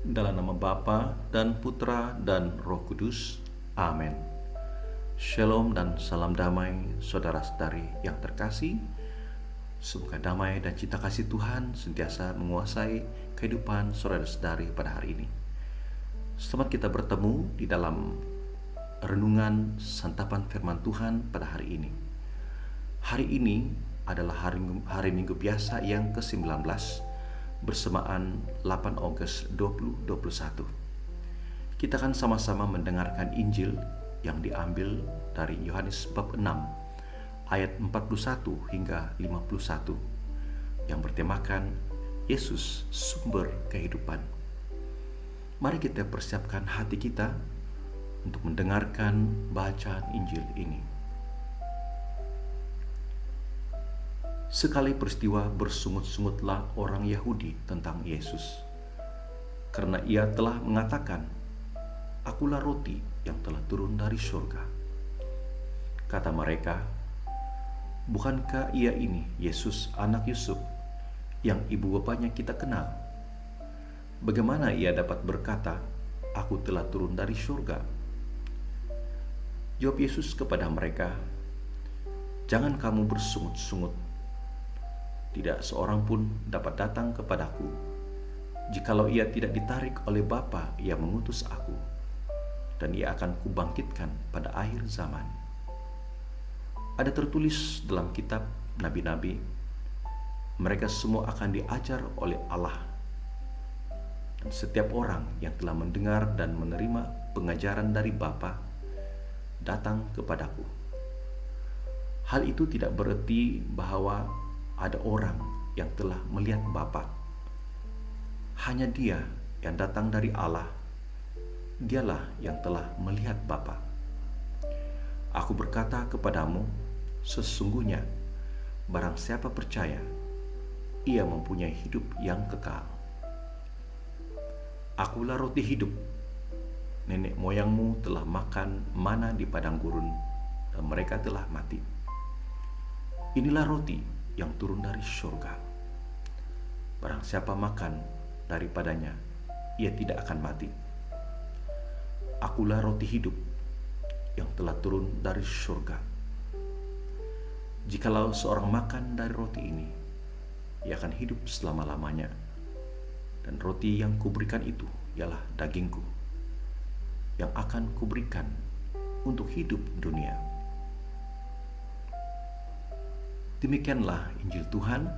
Dalam nama Bapa dan Putra dan Roh Kudus. Amin. Shalom dan salam damai saudara-saudari yang terkasih. Semoga damai dan cinta kasih Tuhan sentiasa menguasai kehidupan saudara-saudari pada hari ini. Selamat kita bertemu di dalam renungan santapan firman Tuhan pada hari ini. Hari ini adalah hari Minggu biasa yang ke-19 bersamaan 8 Agustus 2021. Kita akan sama-sama mendengarkan Injil yang diambil dari Yohanes bab 6 ayat 41 hingga 51 yang bertemakan Yesus sumber kehidupan. Mari kita persiapkan hati kita untuk mendengarkan bacaan Injil ini. Sekali peristiwa bersungut-sungutlah orang Yahudi tentang Yesus, karena ia telah mengatakan, "Akulah roti yang telah turun dari surga." Kata mereka, "Bukankah ia ini Yesus anak Yusuf, yang ibu bapanya kita kenal? Bagaimana ia dapat berkata, 'Aku telah turun dari surga'?" Jawab Yesus kepada mereka, "Jangan kamu bersungut-sungut. Tidak seorang pun dapat datang kepadaku, jikalau ia tidak ditarik oleh Bapa yang mengutus aku, dan ia akan kubangkitkan pada akhir zaman. Ada tertulis dalam kitab nabi-nabi, mereka semua akan diajar oleh Allah. Dan setiap orang yang telah mendengar dan menerima pengajaran dari Bapa, datang kepadaku. Hal itu tidak berarti bahwa ada orang yang telah melihat Bapa. Hanya Dia yang datang dari Allah, Dialah yang telah melihat Bapa. Aku berkata kepadamu, sesungguhnya barang siapa percaya, ia mempunyai hidup yang kekal. Akulah roti hidup. Nenek moyangmu telah makan mana di padang gurun, dan mereka telah mati. Inilah roti yang turun dari surga. Barang siapa makan daripadanya, ia tidak akan mati. Akulah roti hidup yang telah turun dari surga. Jikalau seorang makan dari roti ini, ia akan hidup selama-lamanya. Dan roti yang kuberikan itu ialah dagingku, yang akan kuberikan untuk hidup dunia. Demikianlah Injil Tuhan.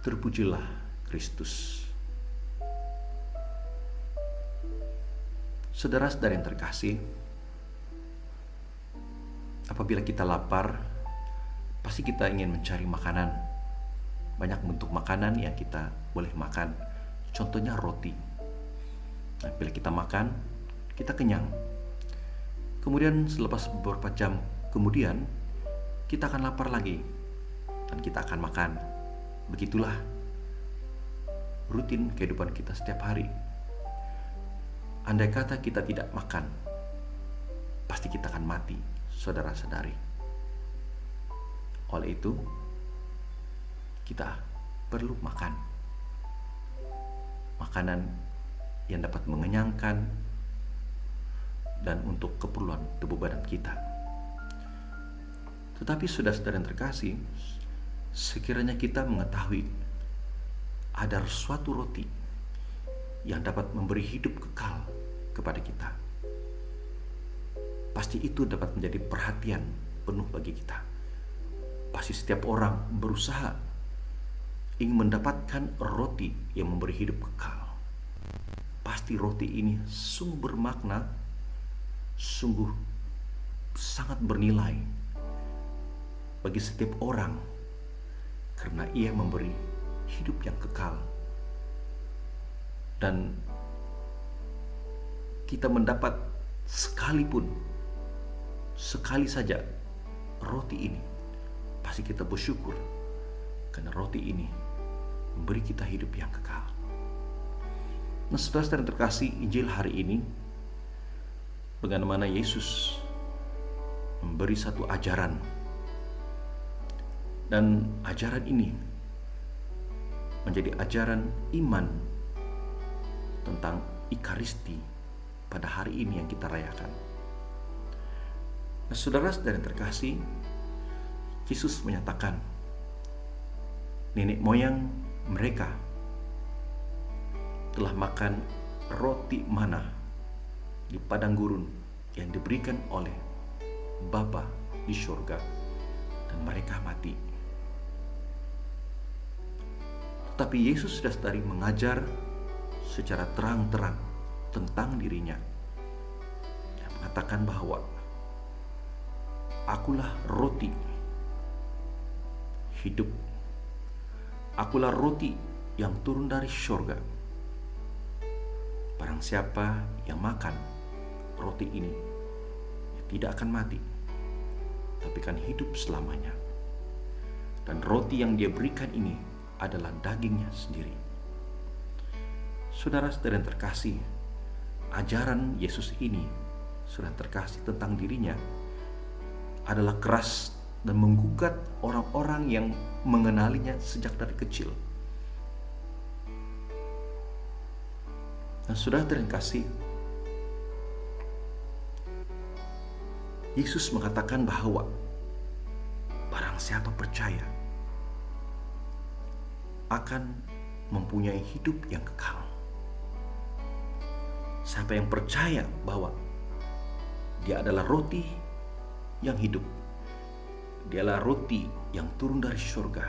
Terpujilah Kristus. Saudara-saudara yang terkasih, apabila kita lapar, pasti kita ingin mencari makanan. Banyak bentuk makanan yang kita boleh makan. Contohnya roti. Nah, bila kita makan, kita kenyang. Kemudian selepas beberapa jam kemudian, kita akan lapar lagi dan kita akan makan. Begitulah rutin kehidupan kita setiap hari. Andai kata kita tidak makan, pasti kita akan mati, saudara-saudari. Oleh itu, kita perlu makan makanan yang dapat mengenyangkan dan untuk keperluan tubuh badan kita. Tetapi saudara-saudara yang terkasih, sekiranya kita mengetahui ada suatu roti yang dapat memberi hidup kekal kepada kita, pasti itu dapat menjadi perhatian penuh bagi kita. Pasti setiap orang berusaha ingin mendapatkan roti yang memberi hidup kekal. Pasti roti ini sungguh bermakna, sungguh sangat bernilai bagi setiap orang, karena ia memberi hidup yang kekal. Dan kita mendapat sekali saja roti ini, pasti kita bersyukur, karena roti ini memberi kita hidup yang kekal. Nah, saudara-saudara yang terkasih, Injil hari ini bagaimana Yesus memberi satu ajaran. Dan ajaran ini menjadi ajaran iman tentang Ekaristi pada hari ini yang kita rayakan. Nah, saudara-saudara yang terkasih, Yesus menyatakan nenek moyang mereka telah makan roti mana di padang gurun yang diberikan oleh Bapa di surga, dan mereka mati. Tetapi Yesus sudah tadi mengajar secara terang-terang tentang dirinya. Dia mengatakan bahwa akulah roti hidup. Akulah roti yang turun dari surga. Barang siapa yang makan roti ini, dia tidak akan mati, tapi kan hidup selamanya. Dan roti yang dia berikan ini adalah dagingnya sendiri. Saudara-saudara yang terkasih, ajaran Yesus ini, saudara terkasih, tentang dirinya adalah keras dan menggugat orang-orang yang mengenalinya sejak dari kecil. Dan saudara terkasih, Yesus mengatakan bahwa barang siapa percaya akan mempunyai hidup yang kekal. Siapa yang percaya bahwa dia adalah roti yang hidup, dia adalah roti yang turun dari surga,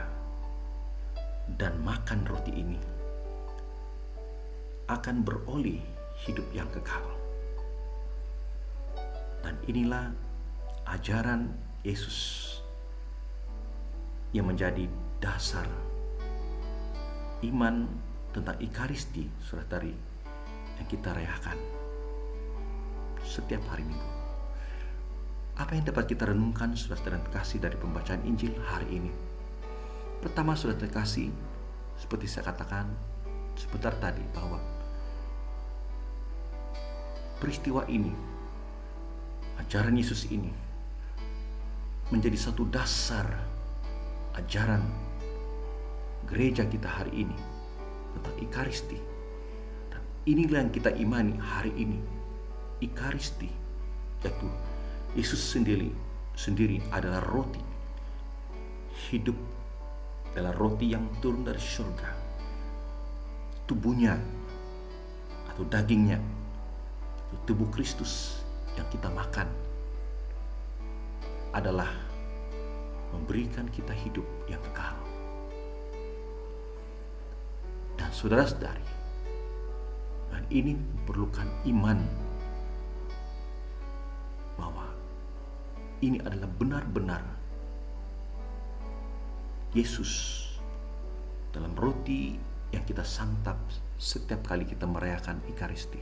dan makan roti ini akan beroleh hidup yang kekal. Dan inilah ajaran Yesus yang menjadi dasar iman tentang Ekaristi, saudara, yang kita rayakan setiap hari Minggu. Apa yang dapat kita renungkan, saudara terkasih, dari pembacaan Injil hari ini? Pertama, saudara terkasih, seperti saya katakan sebentar tadi, bahwa peristiwa ini, ajaran Yesus ini, menjadi satu dasar ajaran gereja kita hari ini tentang Ekaristi. Dan inilah yang kita imani hari ini, Ekaristi, yaitu Yesus sendiri adalah roti hidup, adalah roti yang turun dari surga. Tubuhnya atau dagingnya, tubuh Kristus yang kita makan, adalah memberikan kita hidup yang kekal. Dan saudara-saudari, dan ini memerlukan iman bahwa ini adalah benar-benar Yesus dalam roti yang kita santap setiap kali kita merayakan Ekaristi.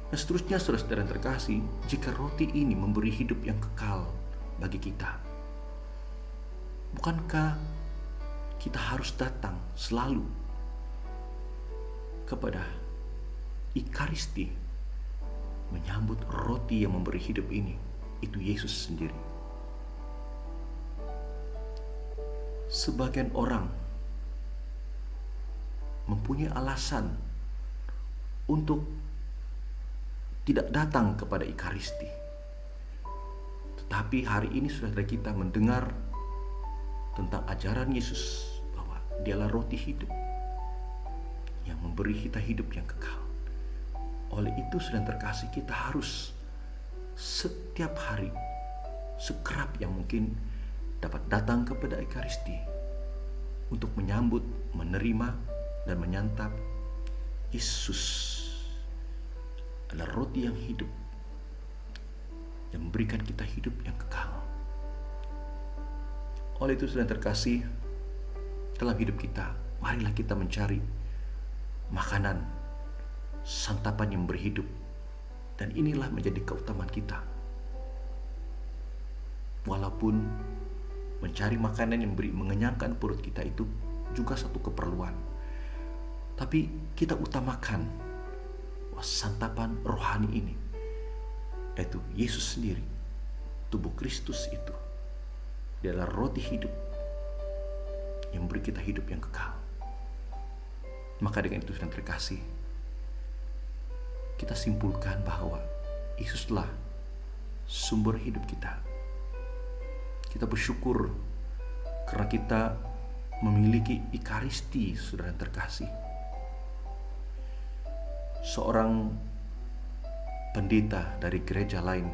Dan seterusnya, saudara-saudara yang terkasih, jika roti ini memberi hidup yang kekal bagi kita, bukankah kita harus datang selalu kepada Ekaristi, menyambut roti yang memberi hidup ini, itu Yesus sendiri. Sebagian orang mempunyai alasan untuk tidak datang kepada Ekaristi. Tetapi hari ini saudara kita mendengar tentang ajaran Yesus bahwa dialah roti hidup yang memberi kita hidup yang kekal. Oleh itu, saudara terkasih, kita harus setiap hari sekerap yang mungkin dapat datang kepada Ekaristi untuk menyambut, menerima, dan menyantap Yesus adalah roti yang hidup, yang memberikan kita hidup yang kekal. Oleh itu, saudara terkasih, dalam hidup kita, marilah kita mencari makanan, santapan yang berhidup, dan inilah menjadi keutamaan kita. Walaupun mencari makanan yang mengenyangkan perut kita itu juga satu keperluan, tapi kita utamakan santapan rohani ini, yaitu Yesus sendiri, tubuh Kristus itu. Dia adalah roti hidup yang memberi kita hidup yang kekal. Maka dengan itu saudara terkasih, kita simpulkan bahwa Yesuslah sumber hidup kita. Kita bersyukur karena kita memiliki Ekaristi, saudara yang terkasih. Seorang pendeta dari gereja lain,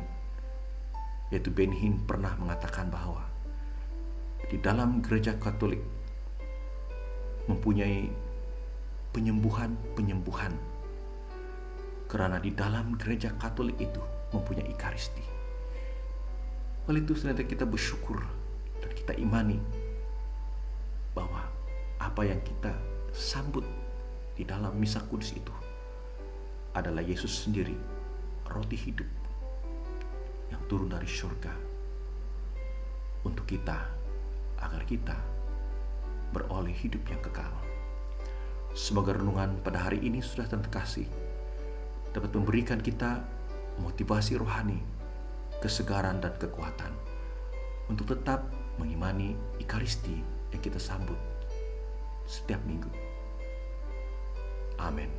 yaitu Ben Hinn, pernah mengatakan bahwa di dalam gereja Katolik mempunyai penyembuhan-penyembuhan karena di dalam gereja Katolik itu mempunyai Ekaristi. Oleh itu ternyata kita bersyukur dan kita imani bahwa apa yang kita sambut di dalam misa kudus itu adalah Yesus sendiri, roti hidup yang turun dari surga untuk kita, agar kita beroleh hidup yang kekal. Semoga renungan pada hari ini sudah terkasih dapat memberikan kita motivasi rohani, kesegaran dan kekuatan untuk tetap mengimani Ekaristi yang kita sambut setiap minggu. Amin.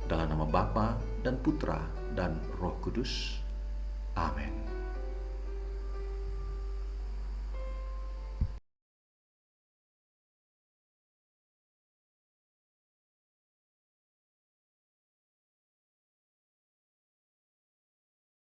Dalam nama Bapa dan Putra dan Roh Kudus. Amin.